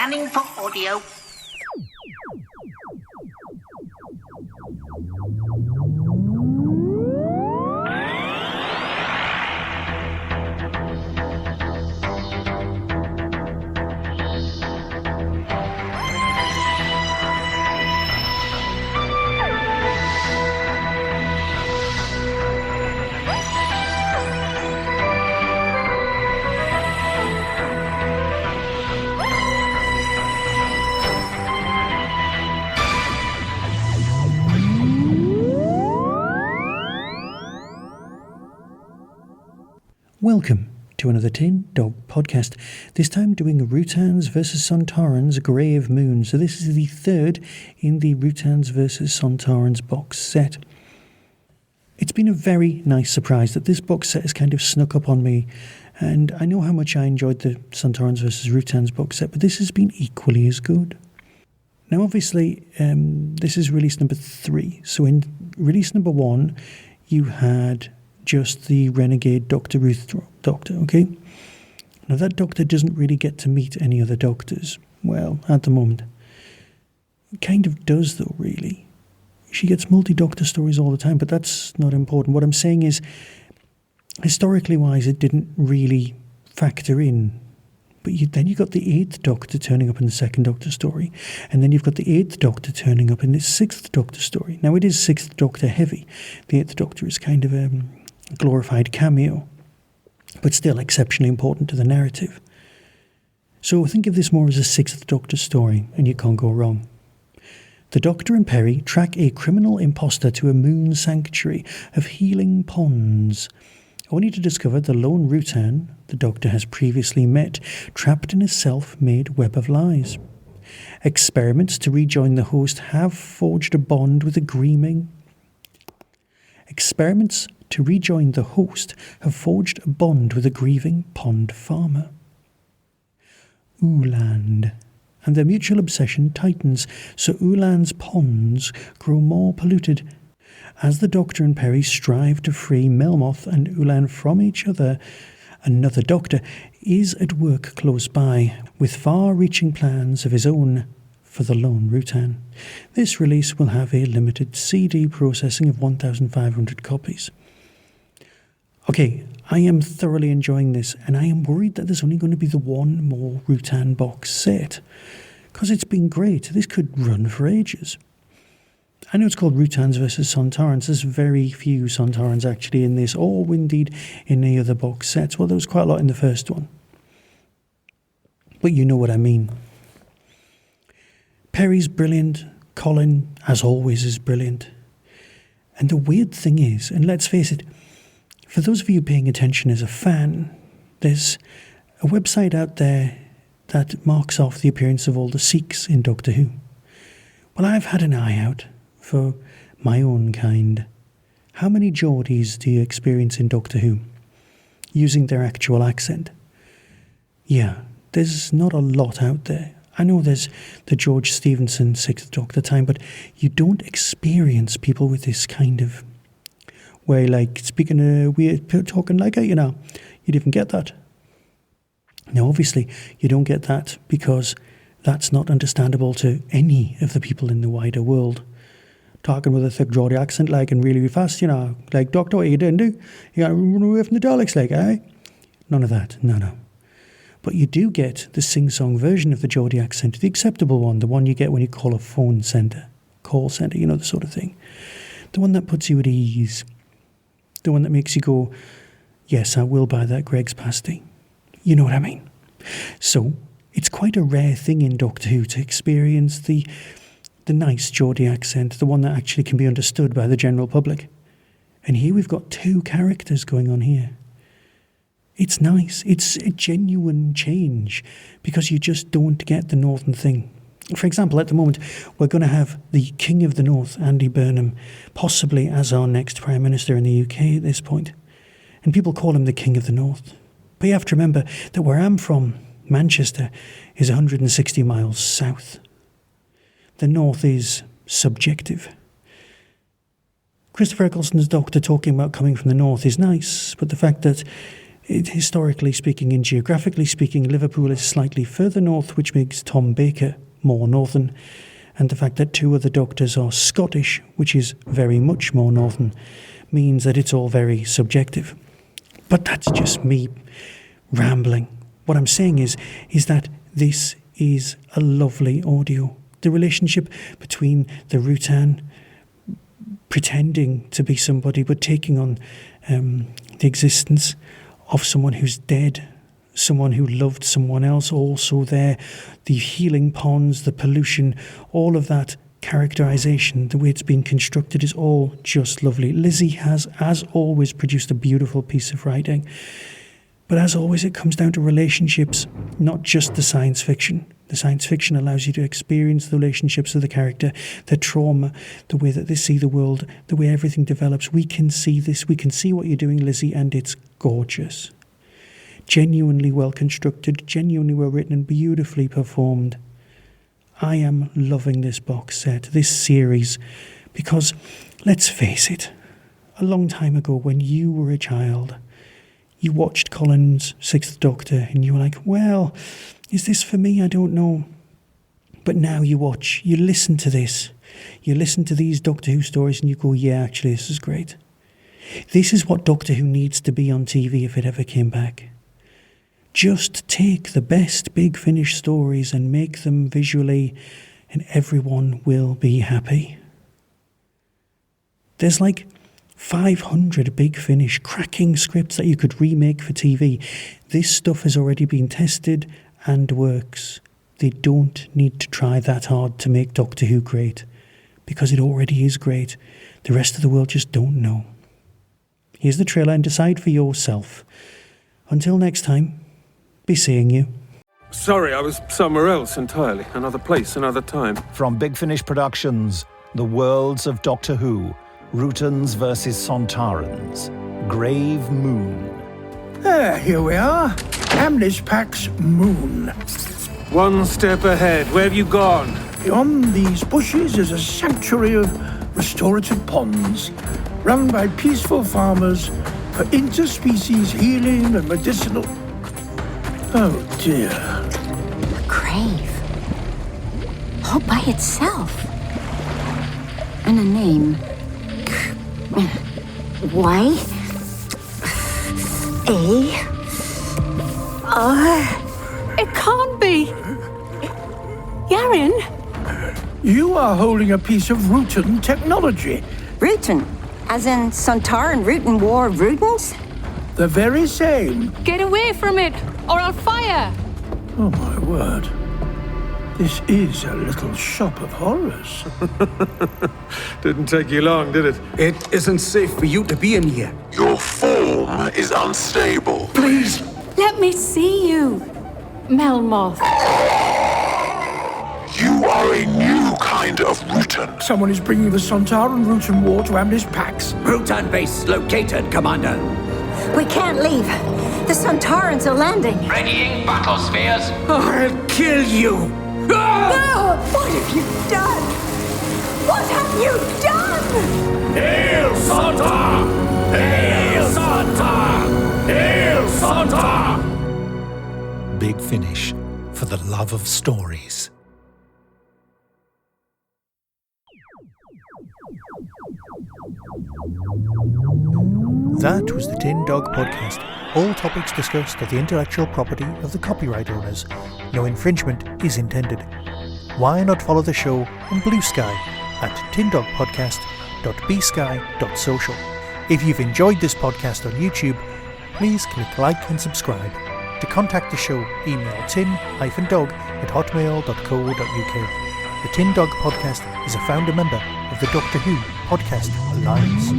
Scanning for audio. Welcome to another Tin Dog podcast, this time doing Rutans vs Sontarans Grave Moon. So this is the third in the Rutans vs Sontarans box set. It's been a very nice surprise that this box set has kind of snuck up on me, and I know how much I enjoyed the Sontarans vs Rutans box set, but this has been equally as good. Now obviously this is release number 3, so in release number 1 you had just the renegade DoctorWho Doctor, okay? Now that Doctor doesn't really get to meet any other Doctors. Well, at the moment. It kind of does though, really. She gets multi-Doctor stories all the time, but that's not important. What I'm saying is, historically wise, it didn't really factor in. But then you got the 8th Doctor turning up in the 2nd Doctor story, and then you've got the 8th Doctor turning up in the 6th Doctor story. Now it is 6th Doctor heavy. The 8th Doctor is kind of a glorified cameo, but still exceptionally important to the narrative. So think of this more as a 6th Doctor story, and you can't go wrong. The Doctor and Peri track a criminal imposter to a moon sanctuary of healing ponds, only to discover the lone Rutan the Doctor has previously met, trapped in a self-made web of lies. Experiments to rejoin the host have forged a bond with a grieving. Experiments to rejoin the host have forged a bond with a grieving pond farmer. Ooland. And their mutual obsession tightens, so Ooland's ponds grow more polluted. As the Doctor and Peri strive to free Melmoth and Ooland from each other, another Doctor is at work close by, with far-reaching plans of his own for the lone Rutan. This release will have a limited CD processing of 1,500 copies. Okay, I am thoroughly enjoying this, and I am worried that there's only going to be the one more Rutan box set, because it's been great. This could run for ages. I know it's called Rutans vs Sontarans. There's very few Sontarans actually in this, or indeed in the other box sets. Well, there was quite a lot in the first one. But you know what I mean. Peri's brilliant. Colin, as always, is brilliant. And the weird thing is, and let's face it, for those of you paying attention as a fan, there's a website out there that marks off the appearance of all the Sikhs in Doctor Who. Well, I've had an eye out for my own kind. How many Geordies do you experience in Doctor Who using their actual accent? Yeah, there's not a lot out there. I know there's the George Stevenson 6th Doctor time, but you don't experience people with this kind of way, like speaking weird, talking like it, you know. You didn't get that. Now, obviously, you don't get that because that's not understandable to any of the people in the wider world. Talking with a thick Geordie accent, like, and really fast, you know, like, Doctor, what you didn't do? You got to run away from the Daleks, like, eh? None of that, no. But you do get the sing-song version of the Geordie accent, the acceptable one, the one you get when you call a phone centre, call centre, you know, the sort of thing. The one that puts you at ease. The one that makes you go, yes, I will buy that Greg's pasty. You know what I mean? So, it's quite a rare thing in Doctor Who to experience the nice Geordie accent, the one that actually can be understood by the general public. And here we've got 2 characters going on here. It's nice. It's a genuine change because you just don't get the Northern thing. For example, at the moment, we're going to have the King of the North, Andy Burnham, possibly as our next Prime Minister in the UK at this point. And people call him the King of the North. But you have to remember that where I'm from, Manchester, is 160 miles south. The North is subjective. Christopher Eccleston's Doctor talking about coming from the North is nice, but the fact that Historically speaking and geographically speaking, Liverpool is slightly further north, which makes Tom Baker more northern. And the fact that 2 of the Doctors are Scottish, which is very much more northern, means that it's all very subjective. But that's just me rambling. What I'm saying is that this is a lovely audio. The relationship between the Rutan pretending to be somebody but taking on the existence of someone who's dead, someone who loved someone else also there, the healing ponds, the pollution, all of that characterisation, the way it's been constructed is all just lovely. Lizzie has, as always, produced a beautiful piece of writing. But as always, it comes down to relationships, not just the science fiction. The science fiction allows you to experience the relationships of the character, their trauma, the way that they see the world, the way everything develops. We can see this, we can see what you're doing, Lizzie, and it's gorgeous. Genuinely well constructed, genuinely well written, and beautifully performed. I am loving this box set, this series, because, let's face it, a long time ago when you were a child, you watched Colin's Sixth Doctor and you were like, well, is this for me? I don't know. But now you watch, you listen to this, you listen to these Doctor Who stories and you go, yeah, actually, this is great. This is what Doctor Who needs to be on TV if it ever came back. Just take the best Big Finish stories and make them visually, and everyone will be happy. There's like 500 Big Finish cracking scripts that you could remake for TV. This stuff has already been tested and works. They don't need to try that hard to make Doctor Who great, because it already is great. The rest of the world just don't know. Here's the trailer and decide for yourself. Until next time, be seeing you. Sorry, I was somewhere else entirely. Another place, another time. From Big Finish Productions, The Worlds of Doctor Who, Rutans vs. Sontarans, Grave Moon. Here we are. Amlis Pack's Moon. One step ahead. Where have you gone? Beyond these bushes is a sanctuary of restorative ponds, run by peaceful farmers for interspecies healing and medicinal... Oh, dear. A grave. All by itself. And a name. Y... It can't be! Yarin? You are holding a piece of Rutan technology. Rutan? As in Sontaran Rutan War Rutans? The very same. Get away from it, or I'll fire! Oh, my word. This is a little shop of horrors. Didn't take you long, did it? It isn't safe for you to be in here. Your form is unstable. Please! Let me see you, Melmoth. You are a new kind of Rutan. Someone is bringing the Sontaran Rutan War to Amlis Pax. Rutan base located, Commander. We can't leave. The Sontarans are landing. Readying battle spheres. I'll kill you! No! What have you done? What have you done? Hail Sontar! Hail Sontar! Hail Sontar! Big Finish, for the love of stories. That was the Tin Dog Podcast. All topics discussed are the intellectual property of the copyright owners. No infringement is intended. Why not follow the show on Blue Sky at tindogpodcast.bsky.social. If you've enjoyed this podcast on YouTube, please click like and subscribe. To contact the show, email tin-dog@hotmail.co.uk. The Tin Dog Podcast is a founder member of the Doctor Who Podcast Alliance.